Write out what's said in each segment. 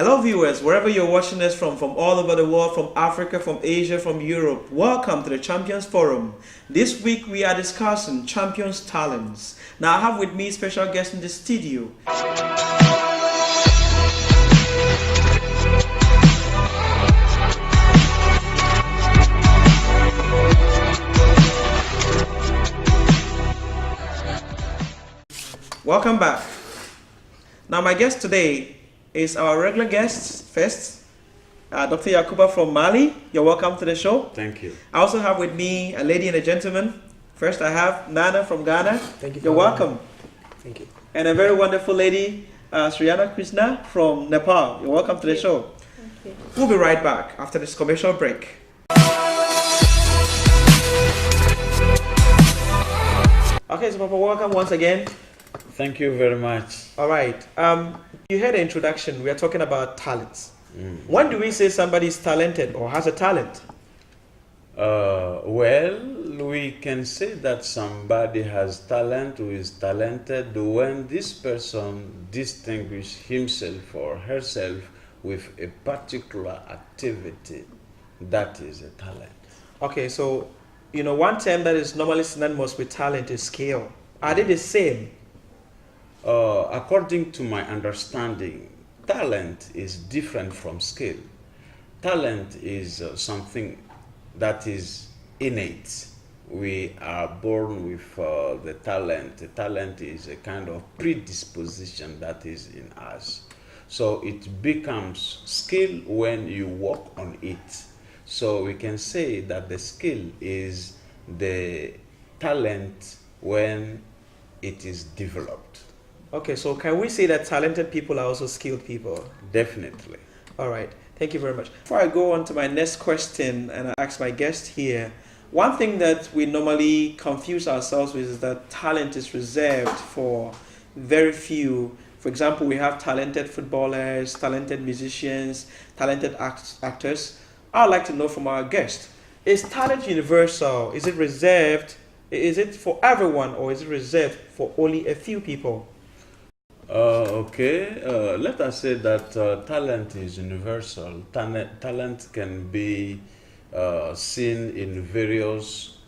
Hello, viewers, wherever you're watching us from all over the world, from Africa, from Asia, from Europe. Welcome to the Champions Forum. This week we are discussing Champions Talents. Now I have with me special guest in the studio. Welcome back. Now my guest today is our regular guest first, Dr. Yakuba from Mali. You're welcome to the show. Thank you. I also have with me a lady and a gentleman. First, I have Nana from Ghana. Thank you. You're welcome. Thank you. And a very wonderful lady, Sriyana Krishna from Nepal. You're welcome to the show. Thank you. We'll be right back after this commercial break. Okay, so Papa, welcome once again. Thank you very much. All right. You heard the introduction. We are talking about talents. When do we say somebody is talented or has a talent? Well, we can say that somebody has talent who is talented when this person distinguishes himself or herself with a particular activity. That is a talent. Okay, so, one term that is normally synonymous with talent is skill. Are they the same? According to my understanding, talent is different from skill. Talent is something that is innate. We are born with the talent. The talent is a kind of predisposition that is in us. So it becomes skill when you work on it. So we can say that the skill is the talent when it is developed. Okay, so can we say that talented people are also skilled people? Definitely. All right, thank you very much. Before I go on to my next question and I ask my guest here, one thing that we normally confuse ourselves with is that talent is reserved for very few. For example, we have talented footballers, talented musicians, talented actors. I'd like to know from our guest, is talent universal? Is it reserved? Is it for everyone or is it reserved for only a few people? Let us say that talent is universal. Talent can be seen in various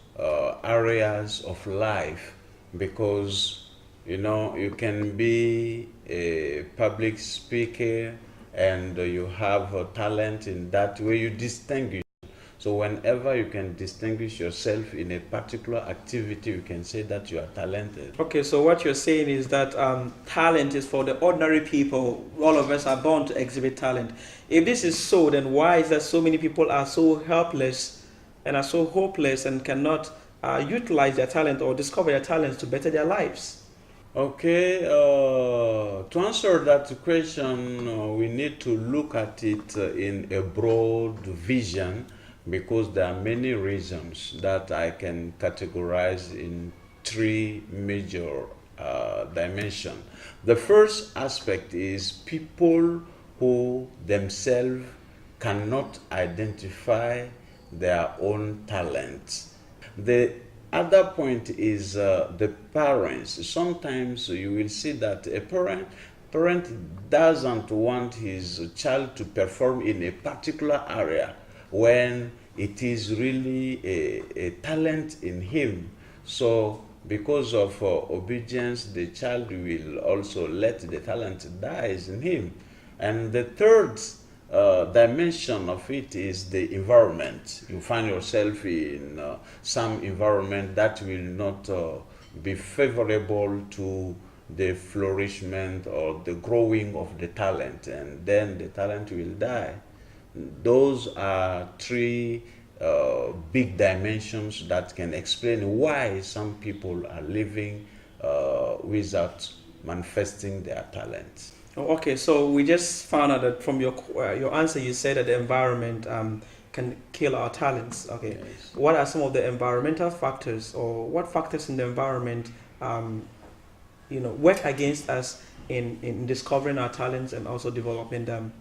areas of life because, you can be a public speaker and you have a talent in that way you distinguish. So whenever you can distinguish yourself in a particular activity, you can say that you are talented. Okay, so what you're saying is that talent is for the ordinary people. All of us are born to exhibit talent. If this is so, then why is that so many people are so helpless and are so hopeless and cannot utilize their talent or discover their talents to better their lives? Okay, to answer that question, we need to look at it in a broad vision, because there are many reasons that I can categorize in three major dimensions. The first aspect is people who themselves cannot identify their own talents. The other point is the parents. Sometimes you will see that a parent doesn't want his child to perform in a particular area when it is really a talent in him. So because of obedience, the child will also let the talent die in him. And the third dimension of it is the environment. You find yourself in some environment that will not be favorable to the flourishment or the growing of the talent, and then the talent will die. Those are three big dimensions that can explain why some people are living without manifesting their talent. Oh, okay, so we just found out that from your answer, you said that the environment can kill our talents. Okay, Yes. What are some of the environmental factors, or what factors in the environment, work against us in discovering our talents and also developing them?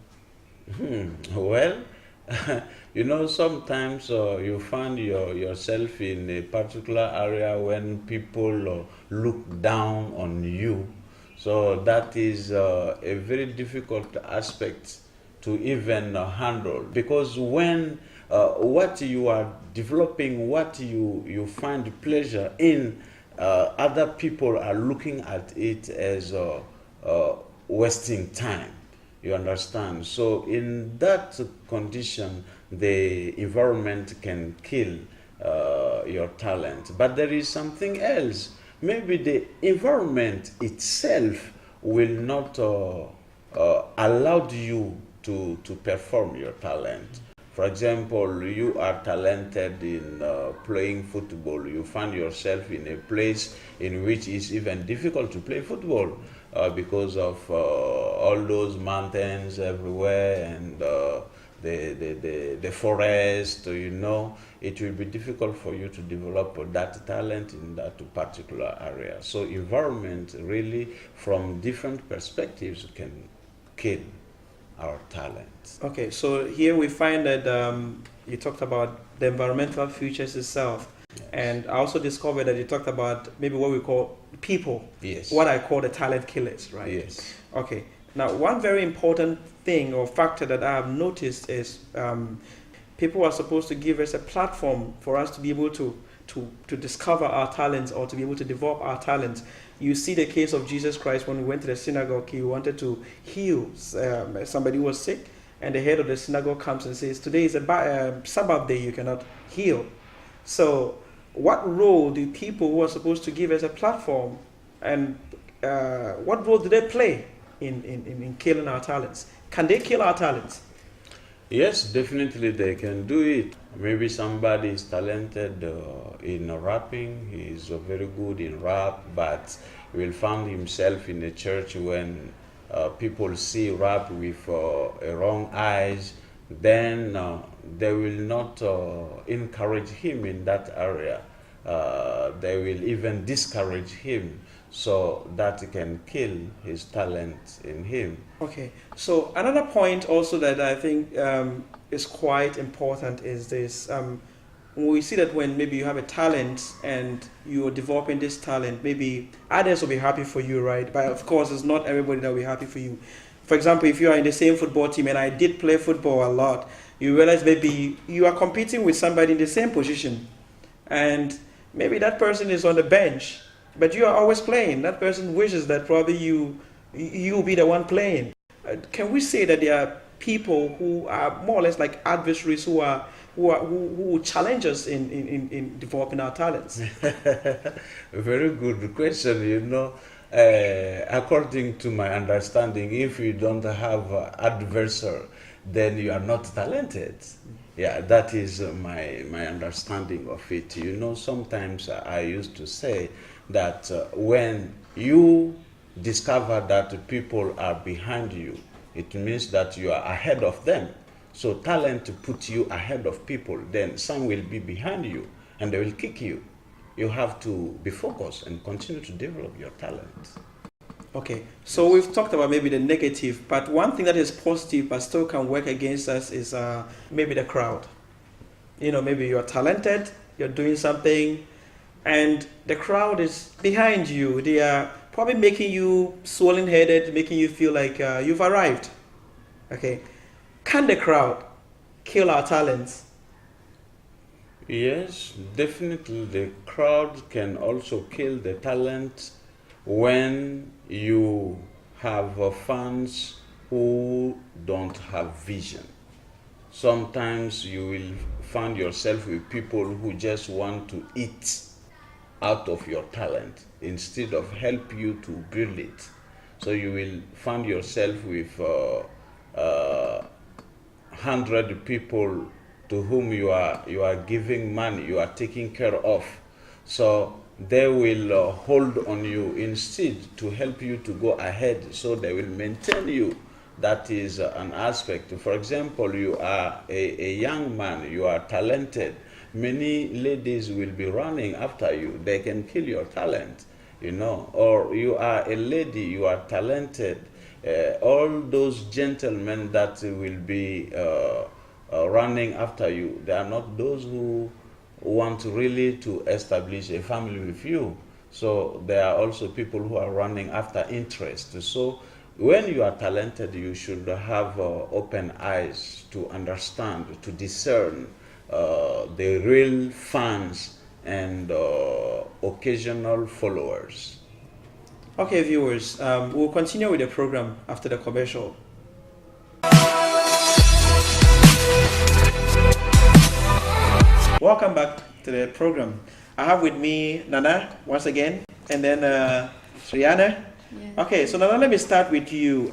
Well, sometimes you find yourself in a particular area when people look down on you. So that is a very difficult aspect to even handle. Because when what you are developing, what you find pleasure in, other people are looking at it as wasting time. You understand? So in that condition, the environment can kill your talent. But there is something else. Maybe the environment itself will not allow you to perform your talent. For example, you are talented in playing football. You find yourself in a place in which it's even difficult to play football because of all those mountains everywhere and the forest, it will be difficult for you to develop that talent in that particular area. So environment really, from different perspectives, can kill our talent. Okay, so here we find that you talked about the environmental features itself. Yes. And I also discovered that you talked about maybe what we call people. Yes. What I call the talent killers, right? Yes. Okay. Now, one very important thing or factor that I have noticed is people are supposed to give us a platform for us to be able to discover our talents or to be able to develop our talents. You see the case of Jesus Christ when we went to the synagogue. He wanted to heal somebody who was sick, and the head of the synagogue comes and says, "Today is a Sabbath day, you cannot heal." So, what role do people who are supposed to give us a platform, and what role do they play in killing our talents? Can they kill our talents? Yes, definitely they can do it. Maybe somebody is talented in rapping, he is very good in rap, but he will find himself in a church when people see rap with wrong eyes, then they will not encourage him in that area. They will even discourage him, so that can kill his talent in him. Okay, so another point also that I think is quite important is this. We see that when maybe you have a talent and you're developing this talent, maybe others will be happy for you, right? But of course, it's not everybody that will be happy for you. For example, if you are in the same football team, and I did play football a lot, you realize maybe you are competing with somebody in the same position, and maybe that person is on the bench, but you are always playing. That person wishes that probably you will be the one playing. Can we say that there are people who are more or less like adversaries who challenge us in developing our talents? Very good question. According to my understanding, if you don't have an adversary, then you are not talented. Yeah, that is my understanding of it. Sometimes I used to say that when you discover that people are behind you, it means that you are ahead of them. So talent puts you ahead of people, then some will be behind you and they will kick you. You have to be focused and continue to develop your talent. Okay, so we've talked about maybe the negative, but one thing that is positive but still can work against us is maybe the crowd. Maybe you're talented, you're doing something, and the crowd is behind you. They are probably making you swollen-headed, making you feel like you've arrived. Okay, can the crowd kill our talents? Yes, definitely the crowd can also kill the talent when you have fans who don't have vision. Sometimes you will find yourself with people who just want to eat out of your talent instead of help you to build it. So you will find yourself with 100 people to whom you are giving money, you are taking care of. So they will hold on you instead to help you to go ahead. So they will maintain you. That is an aspect. For example, you are a young man, you are talented. Many ladies will be running after you. They can kill your talent, Or you are a lady, you are talented. All those gentlemen that will be running after you, they are not those who want really to establish a family with you. So there are also people who are running after interest. So when you are talented, you should have open eyes to understand, to discern the real fans and occasional followers. Okay, viewers, we'll continue with the program after the commercial. Welcome back to the program. I have with me Nana once again, and then Triana. Yeah. Okay, so Nana, let me start with you.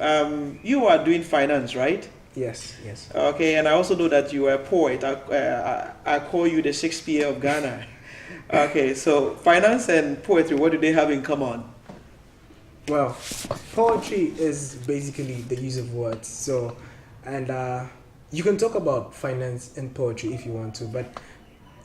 You are doing finance, right? Yes, yes. Okay, and I also know that you are a poet. I call you the Shakespeare of Ghana. Okay, so finance and poetry, what do they have in common? Well, poetry is basically the use of words. So, and you can talk about finance and poetry if you want to, but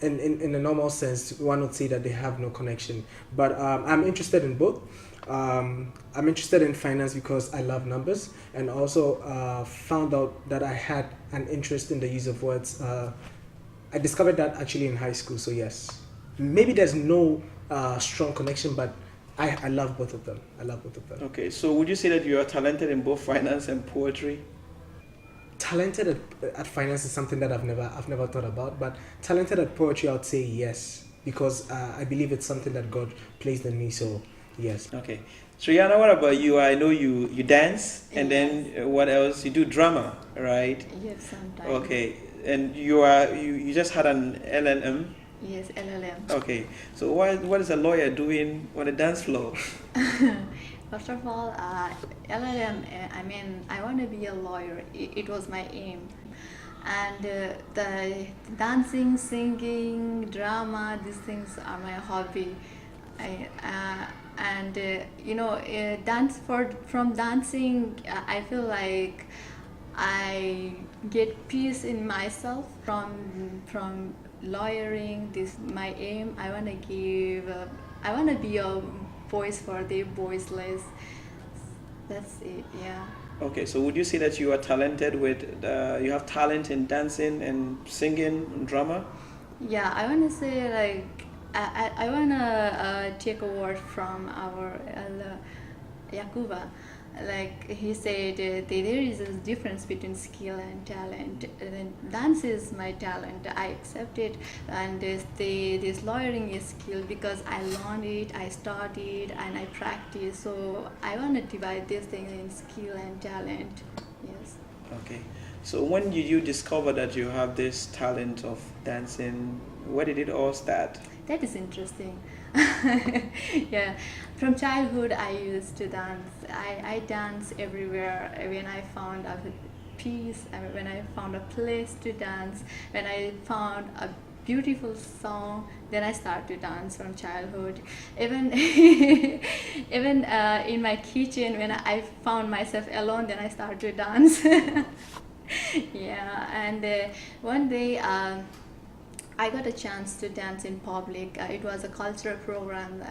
in a normal sense, one would say that they have no connection. But I'm interested in both. I'm interested in finance because I love numbers, and also found out that I had an interest in the use of words. I discovered that actually in high school. So yes, maybe there's no strong connection, but I love both of them. I love both of them. Okay, so would you say that you are talented in both finance and poetry? Talented at finance is something that I've never thought about, but talented at poetry, I would say yes, because I believe it's something that God placed in me. So yes. Okay. Triana, what about you? I know you dance, and Yes. then what else? You do drama, right? Yes, sometimes. Okay, and you just had an LLM. Yes, LLM. Okay, so what is a lawyer doing on the dance floor? First of all, LLM, I mean, I want to be a lawyer. It was my aim. And the dancing, singing, drama, these things are my hobby. From dancing, I feel like I get peace in myself. From lawyering, this my aim. I want to be a voice for the voiceless. That's it. Yeah. Okay, so would you say that you are talented with you have talent in dancing and singing and drama? Yeah, I want to say like I want to take a word from our Yakuba. Like he said, there is a difference between skill and talent. And dance is my talent. I accept it, and this lawyering is skill because I learned it, I studied, and I practice. So I want to divide these things in skill and talent. Yes. Okay, so when did you discover that you have this talent of dancing? Where did it all start? That is interesting. Yeah, from childhood I used to dance. I dance everywhere. When I found a peace, when I found a place to dance, when I found a beautiful song, then I start to dance from childhood. Even even in my kitchen, when I found myself alone, then I start to dance. Yeah, and one day. I got a chance to dance in public. It was a cultural program.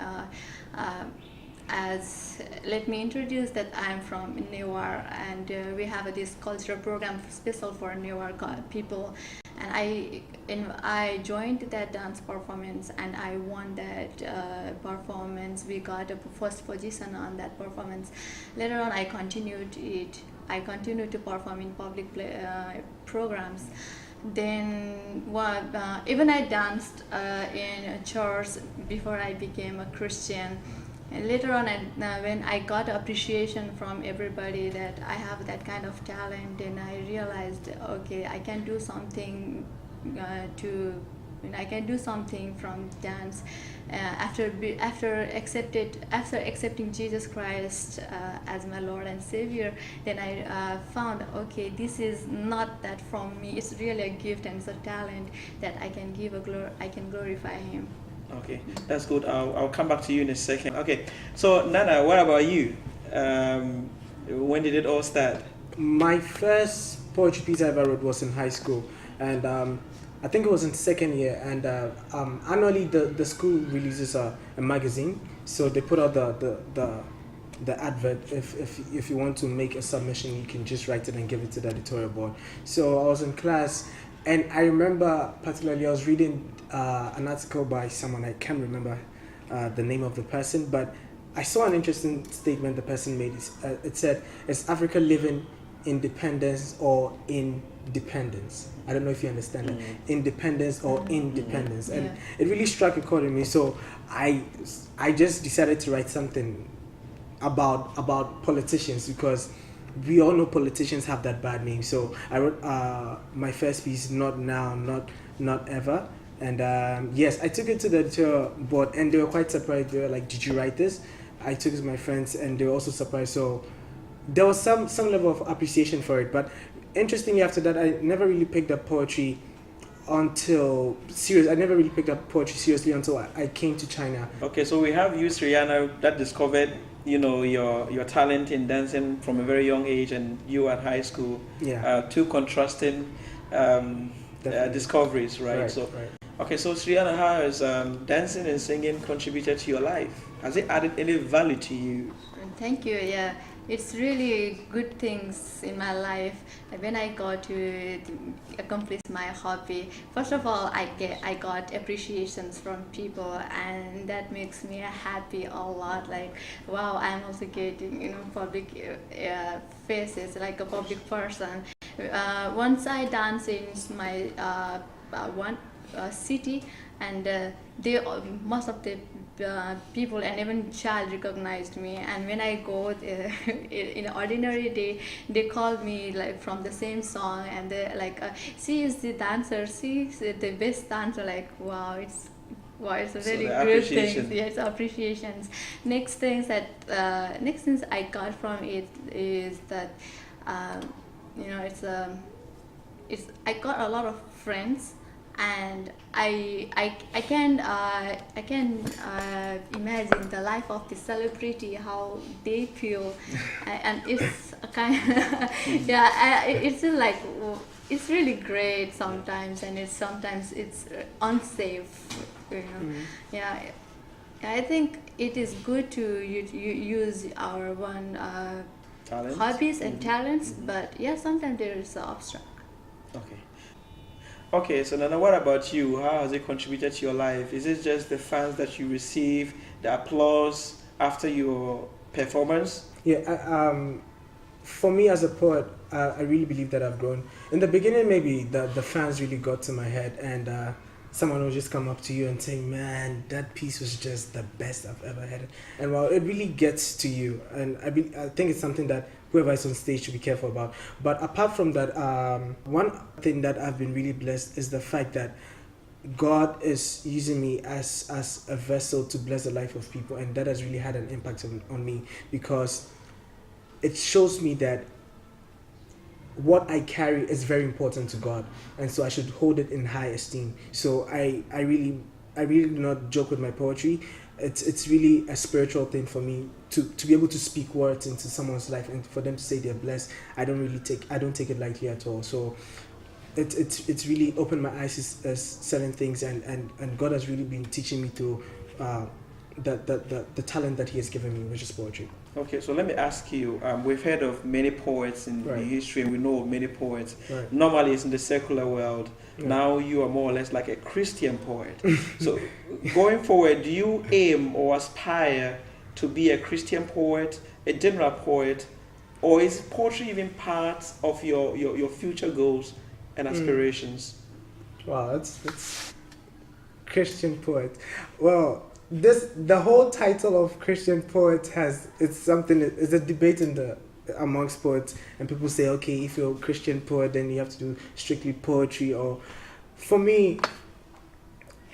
As let me introduce that I'm from Newark, and we have this cultural program special for Newark people. And I joined that dance performance, and I won that performance. We got a first position on that performance. Later on, I continued it. I continued to perform in public programs. Then even I danced in a church before I became a Christian. And later on, when I got appreciation from everybody that I have that kind of talent, and I realized, okay, I can do something I can do something from dance. After accepting Jesus Christ as my Lord and Savior, then I found, okay, this is not that from me. It's really a gift and it's a talent that I can I can glorify Him. Okay, that's good. I'll come back to you in a second. Okay, so Nana, what about you? When did it all start? My first poetry piece I ever wrote was in high school, and I think it was in second year. And annually, the school releases a magazine, so they put out the advert. If you want to make a submission, you can just write it and give it to the editorial board. So I was in class, and I remember particularly I was reading an article by someone, I can't remember the name of the person, but I saw an interesting statement the person made. It said, "Is Africa living independence or independence?" I don't know if you understand that. Independence or independence, and Yeah. it really struck a chord in me. So I just decided to write something about politicians, because we all know politicians have that bad name. So I wrote my first piece, "Not Now, Not Ever." And yes, I took it to the editor board, and they were quite surprised. They were like, "Did you write this?" I took it to my friends, and they were also surprised. So there was some level of appreciation for it. But interestingly, after that, I never really picked up poetry until serious. I never really picked up poetry seriously until I came to China. Okay, so we have you, Sriana, that discovered, your talent in dancing from a very young age, and you at high school. Yeah, Two contrasting definitely. discoveries, right? So, Right. okay, so Sriana, how has dancing and singing contributed to your life? Has it added any value to you? Thank you. Yeah, it's really good things in my life. When I got to accomplish my hobby, first of all, I got appreciations from people, and that makes me happy a lot. Like, wow, I'm also getting public faces, like a public person. Once I dance in my one city, and they most of the people and even child recognized me, and when I go in an ordinary day, they call me like from the same song, and they like, she is the dancer, she is the best dancer. Like, wow, it's a So really the good appreciation. thing. Yes, appreciations. Next things I got from it is that um, it's I got a lot of friends, and I can imagine the life of the celebrity, how they feel, and it's a kind it's like, it's really great sometimes, and sometimes it's unsafe. Yeah, I think it is good to use our one Talent? hobbies and talents, but yeah, sometimes there is abstract. Okay. Okay, so Nana, what about you? How has it contributed to your life? Is it just the fans that you receive, the applause after your performance? Yeah, for me as a poet, I really believe that I've grown. In the beginning, maybe the fans really got to my head, and someone will just come up to you and say, "Man, that piece was just the best I've ever had." And well, it really gets to you, and I think it's something that whoever is on stage should be careful about. But apart from that, one thing that I've been really blessed is the fact that God is using me as a vessel to bless the life of people, and that has really had an impact on me, because it shows me that what I carry is very important to God, and so I should hold it in high esteem. So I really do not joke with my poetry. It's really a spiritual thing for me to be able to speak words into someone's life, and for them to say they're blessed. I don't take it lightly at all. So it's really opened my eyes to certain things, and God has really been teaching me through the talent that He has given me, which is poetry. Okay, so let me ask you, we've heard of many poets in Right. history, and we know of many poets. Right. Normally it's in the secular world. Yeah. Now you are more or less like a Christian poet. So going forward, do you aim or aspire to be a Christian poet, a general poet, or is poetry even part of your future goals and aspirations? Wow, that's Christian poet. Well, the whole title of Christian poet it's a debate amongst poets, and people say, okay, if you're a Christian poet, then you have to do strictly poetry. Or for me,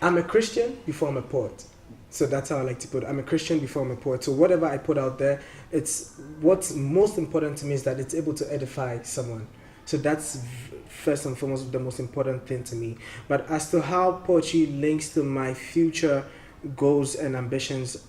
I'm a Christian before I'm a poet. So that's how I like to put it. I'm a Christian before I'm a poet. So whatever I put out there, it's what's most important to me is that it's able to edify someone. So that's first and foremost the most important thing to me. But as to how poetry links to my future goals and ambitions,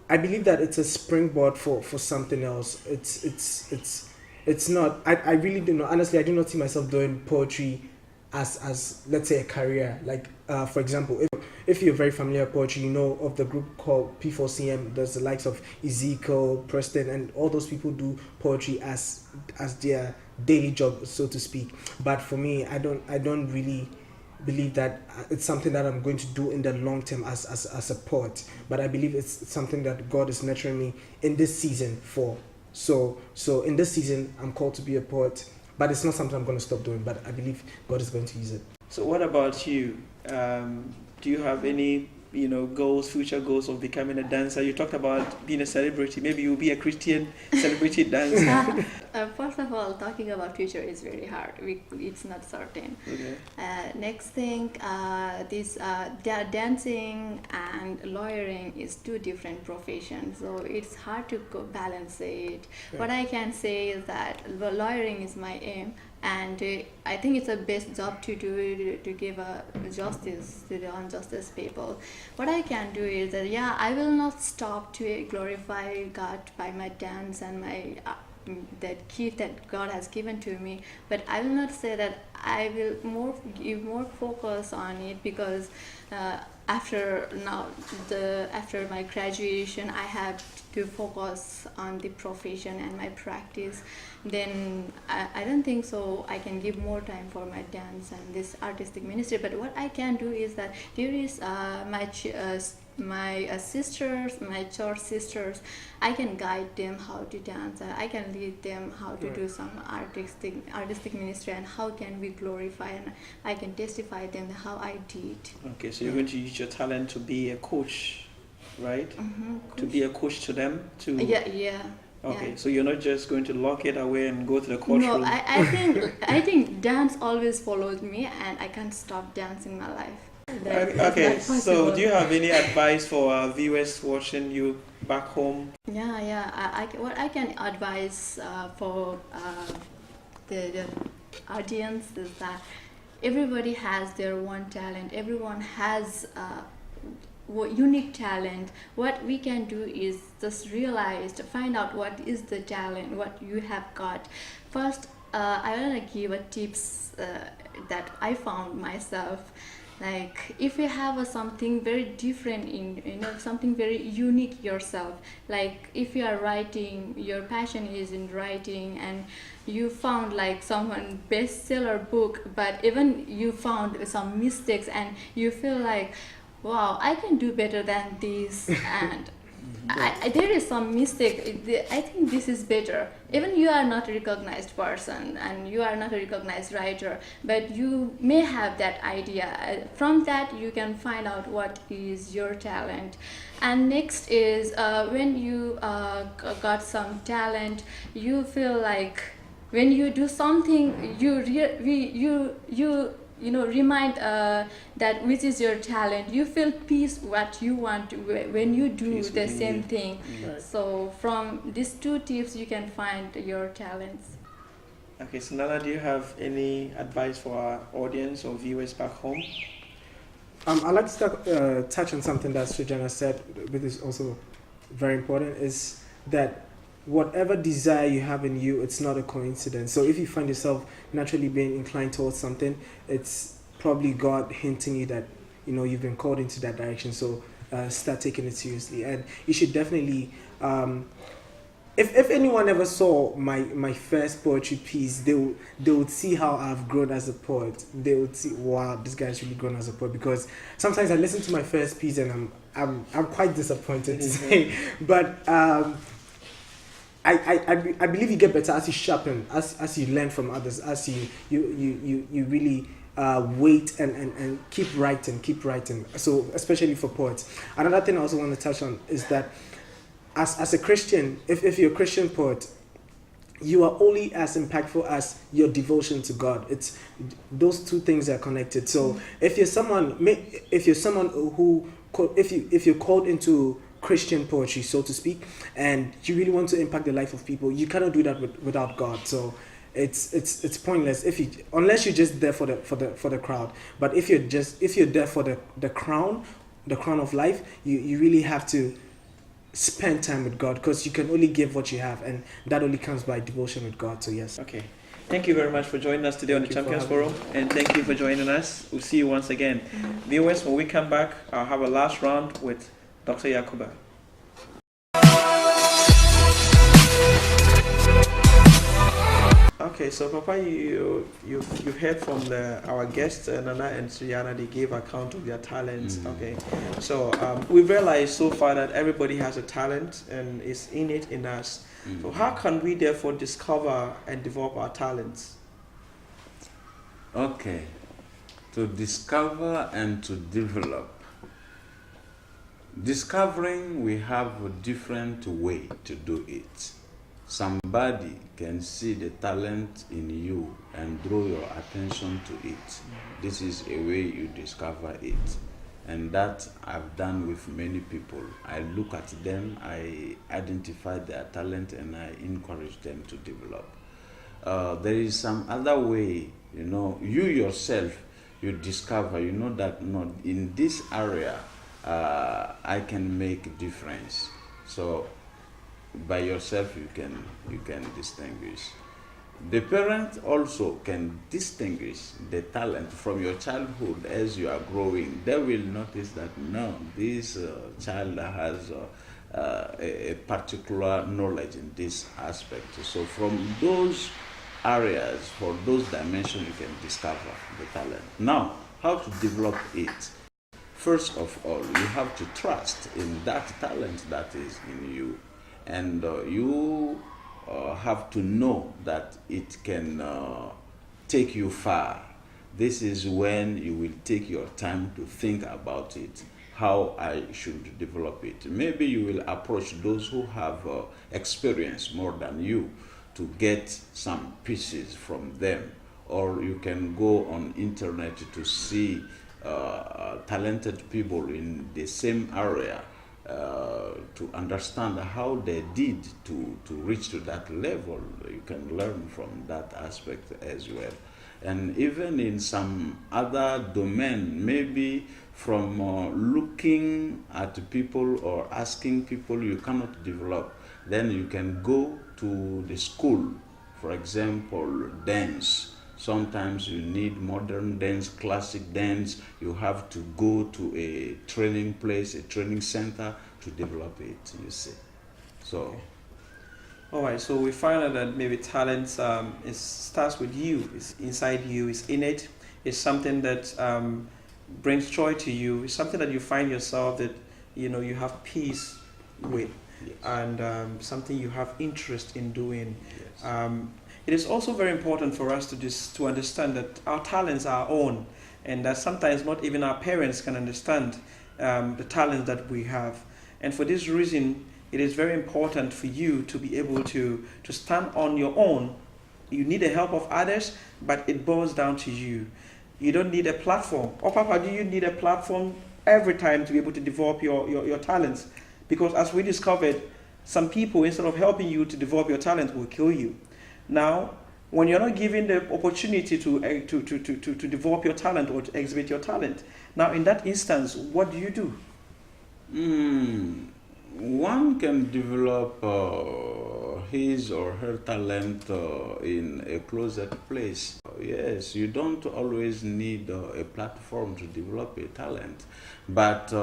I believe that it's a springboard for something else. It's not. I really do not. Honestly, I do not see myself doing poetry as let's say a career. Like for example, if you're very familiar with poetry, you know of the group called P4CM. There's the likes of Ezekiel, Preston, and all those people do poetry as their daily job, so to speak. But for me, I don't really believe that it's something that I'm going to do in the long term as a poet, but I believe it's something that God is nurturing me in this season for. So in this season, I'm called to be a poet, but it's not something I'm going to stop doing, but I believe God is going to use it. So what about you? Do you have any goals, future goals of becoming a dancer? You talked about being a celebrity. Maybe you'll be a Christian celebrity dancer. First of all, talking about future is very hard. It's not certain. Okay. Next thing, dancing and lawyering is two different professions, so it's hard to balance it. Yeah. What I can say is that lawyering is my aim, and I think it's the best job to do, to give justice to the injustice people. What I can do is that I will not stop to glorify God by my dance and my that gift that God has given to me, but I will not say that I will give more focus on it, because after my graduation I have to focus on the profession and my practice. Then I don't think so I can give more time for my dance and this artistic ministry. But what I can do is that there is my sisters, my church sisters, I can guide them how to dance, I can lead them how to do some artistic ministry, and how can we glorify, and I can testify them how I did. Okay, so you're going to use your talent to be a coach, right? Mm-hmm. To be a coach to them too. Yeah. Okay, Yeah. so you're not just going to lock it away and go to the courtroom. No, I think dance always followed me, and I can't stop dancing my life. Okay, so do you have any advice for our viewers watching you back home? What I can advise for the audience is that everybody has their one talent. Everyone has unique talent. What we can do is just find out what is the talent, what you have got. First, I want to give tips that I found myself. Like, if you have something very different something very unique yourself, like if you are writing, your passion is in writing, and you found like someone bestseller book, but even you found some mistakes and you feel like, wow, I can do better than this, and there is some mistake, I think this is better. Even you are not a recognized person and you are not a recognized writer, but you may have that idea. From that you can find out what is your talent. And next is when you got some talent, you feel like when you do something, you remind that which is your talent. You feel peace what you want when you do peace the same thing. Right. So from these two tips you can find your talents. Okay, so Nana, do you have any advice for our audience or viewers back home? I'd like to touch on something that Sujana said, which is also very important, is that whatever desire you have in you, it's not a coincidence. So if you find yourself naturally being inclined towards something, it's probably God hinting you that you've been called into that direction. So start taking it seriously, and you should definitely. If anyone ever saw my first poetry piece, they would see how I've grown as a poet. They would see, wow, this guy's really grown as a poet. Because sometimes I listen to my first piece and I'm quite disappointed to say, but I believe you get better as you sharpen, as you learn from others, as you really wait and keep writing. So especially for poets. Another thing I also want to touch on is that as a Christian, if you're a Christian poet, you are only as impactful as your devotion to God. It's those two things are connected. So if you're someone who if you're called into Christian poetry, so to speak, and you really want to impact the life of people, you cannot do that without God. So it's pointless unless you're just there for the crowd. But if you're there for the crown of life, you really have to spend time with God, because you can only give what you have, and that only comes by devotion with God. So yes. Okay. Thank you very much for joining us today on the Champions Forum, and thank you for joining us. We'll see you once again. Viewers, when we come back, I'll have a last round with Dr. Yakuba. Okay, so Papa, you've heard from our guests Nana and Suyana. They gave account of their talents. Okay, so we've realized so far that everybody has a talent and is innate in us. So how can we therefore discover and develop our talents? Okay, to discover and to develop. Discovering, we have a different way to do it. Somebody can see the talent in you and draw your attention to it. This is a way you discover it. And that I've done with many people. I look at them, I identify their talent, and I encourage them to develop. There is some other way, you yourself, you discover, that in this area, I can make a difference. So by yourself you can distinguish. The parent also can distinguish the talent from your childhood. As you are growing, they will notice that no, this child has a particular knowledge in this aspect. So from those areas, for those dimensions, you can discover the talent. Now, how to develop it? First of all, you have to trust in that talent that is in you. And you have to know that it can take you far. This is when you will take your time to think about it, how I should develop it. Maybe you will approach those who have experience more than you to get some pieces from them. Or you can go on internet to see talented people in the same area to understand how they did to reach to that level. You can learn from that aspect as well. And even in some other domain, maybe from looking at people or asking people you cannot develop, then you can go to the school. For example, dance. Sometimes you need modern dance, classic dance. You have to go to a training place, a training center to develop it, you see. So. Okay. All right, so we find out that maybe talent starts with you, it's inside you, it's innate, it's something that brings joy to you, it's something that you find yourself that, you have peace with, Yes. And something you have interest in doing. Yes. It is also very important for us to understand that our talents are our own, and that sometimes not even our parents can understand the talent that we have. And for this reason, it is very important for you to be able to stand on your own. You need the help of others, but it boils down to you. You don't need a platform. Oh, Papa, do you need a platform every time to be able to develop your talents? Because as we discovered, some people, instead of helping you to develop your talent, will kill you. Now, when you're not given the opportunity to develop your talent or to exhibit your talent, now in that instance, what do you do? One can develop his or her talent in a closet place. Yes, you don't always need a platform to develop a talent, but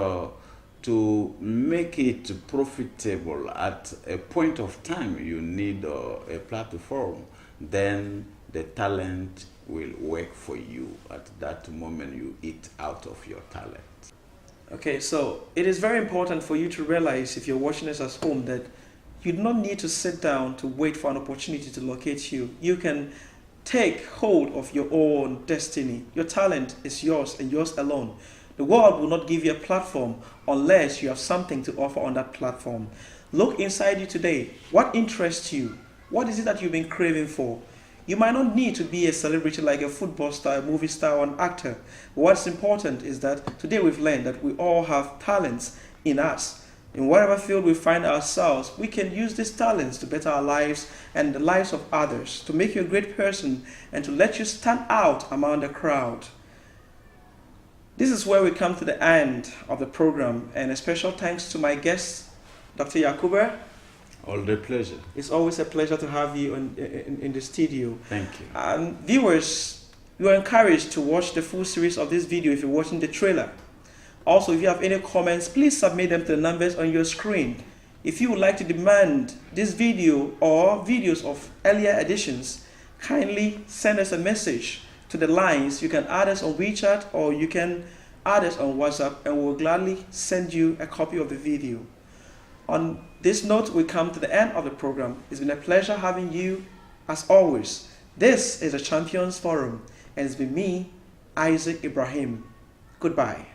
to make it profitable at a point of time, you need a platform. Then the talent will work for you. At that moment, you eat out of your talent. Okay, so it is very important for you to realize, if you're watching this at home, that you do not need to sit down to wait for an opportunity to locate you. You can take hold of your own destiny. Your talent is yours and yours alone. The world will not give you a platform unless you have something to offer on that platform. Look inside you today. What interests you? What is it that you've been craving for? You might not need to be a celebrity like a football star, a movie star, or an actor. What's important is that today we've learned that we all have talents in us. In whatever field we find ourselves, we can use these talents to better our lives and the lives of others, to make you a great person and to let you stand out among the crowd. This is where we come to the end of the program, and a special thanks to my guest, Dr. Yakuba. All the pleasure. It's always a pleasure to have you in the studio. Thank you. And viewers, you are encouraged to watch the full series of this video if you're watching the trailer. Also, if you have any comments, please submit them to the numbers on your screen. If you would like to demand this video or videos of earlier editions, kindly send us a message to the lines. You can add us on WeChat or you can add us on WhatsApp, and we'll gladly send you a copy of the video. On this note, we come to the end of the program. It's been a pleasure having you as always. This is the Champions Forum, and it's been me, Isaac Ibrahim. Goodbye.